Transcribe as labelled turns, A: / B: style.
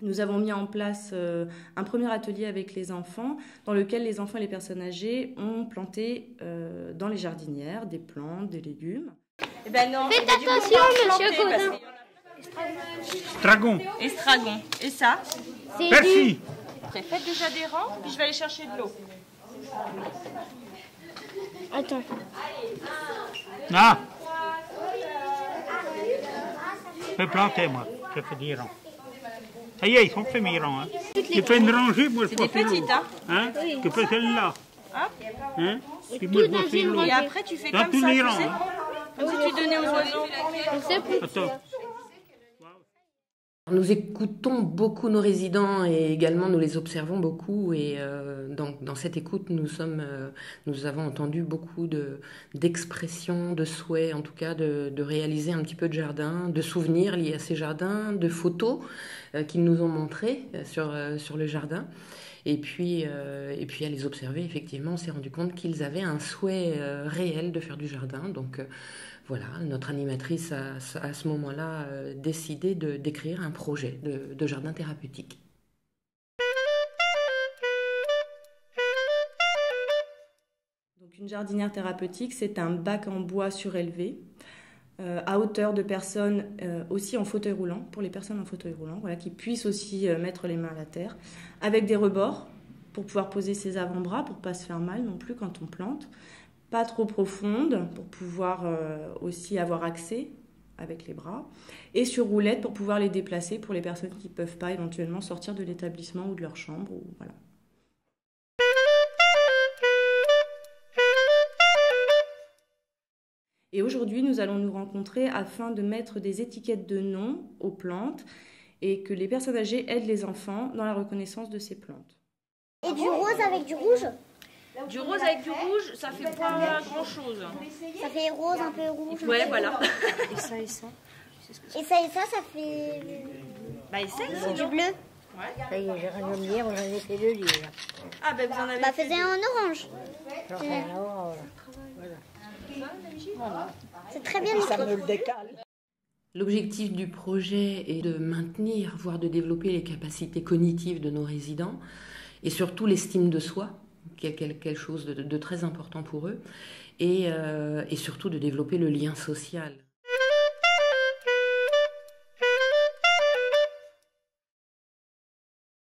A: Nous avons mis en place un premier atelier avec les enfants, dans lequel les enfants et les personnes âgées ont planté dans les jardinières des plantes, des légumes.
B: Eh ben non,
C: faites attention, monsieur Gaudin.
D: Estragon.
B: Estragon. Et ça?
D: Persil.
B: Faites déjà des rangs, puis je vais aller chercher de l'eau.
C: Attends.
D: Ah. Je vais planter, moi. Je fais des rangs. Ça y est, ils sont faits mes rangs. Hein. Tu fais une rangée, moi je
B: C'est des
D: fais
B: petites, hein?
D: Hein?
C: Oui.
D: Tu fais celle-là.
B: Hein?
D: Hein? Puis moi je
C: dans
D: fais
C: une
D: l'autre.
B: Et après, tu fais
D: Dans
B: comme
D: tous
B: ça,
D: les
B: tu
D: rangs.
B: sais?
D: Hein.
B: Comme si tu donnais aux oiseaux.
C: On sait plus.
D: Attends.
E: Nous écoutons beaucoup nos résidents et également nous les observons beaucoup et dans cette écoute nous avons entendu beaucoup d'expressions, de souhaits en tout cas de réaliser un petit peu de jardin, de souvenirs liés à ces jardins, de photos qu'ils nous ont montrées sur le jardin. Et puis à les observer, effectivement, on s'est rendu compte qu'ils avaient un souhait réel de faire du jardin. Donc voilà, notre animatrice a à ce moment-là décidé d'écrire un projet de jardin thérapeutique.
A: Donc une jardinière thérapeutique, c'est un bac en bois surélevé, à hauteur de personnes aussi en fauteuil roulant, pour les personnes en fauteuil roulant, voilà, qui puissent aussi mettre les mains à la terre, avec des rebords pour pouvoir poser ses avant-bras, pour ne pas se faire mal non plus quand on plante, pas trop profonde pour pouvoir aussi avoir accès avec les bras, et sur roulette pour pouvoir les déplacer pour les personnes qui ne peuvent pas éventuellement sortir de l'établissement ou de leur chambre. Ou, voilà. Et aujourd'hui, nous allons nous rencontrer afin de mettre des étiquettes de nom aux plantes et que les personnes âgées aident les enfants dans la reconnaissance de ces plantes.
C: Et du rose avec du rouge?
B: Du rose avec du rouge, ça fait pas grand-chose.
C: Ça fait rose, un peu rouge.
B: Ouais, voilà.
C: Et ça, ça fait...
B: Bah, essaye,
C: du
B: sinon.
C: bleu.
F: Ça y est, j'ai rien de lire, j'en ai fait 2 livres.
B: Ah, ben vous en avez
C: Bah,
B: fait
C: faisais en orange.
F: J'en fais un orange.
C: C'est très bien
F: Ça
C: écrit.
F: me le décale.
E: L'objectif du projet est de maintenir, voire de développer les capacités cognitives de nos résidents et surtout l'estime de soi, qui est quelque chose de très important pour eux, et surtout de développer le lien social.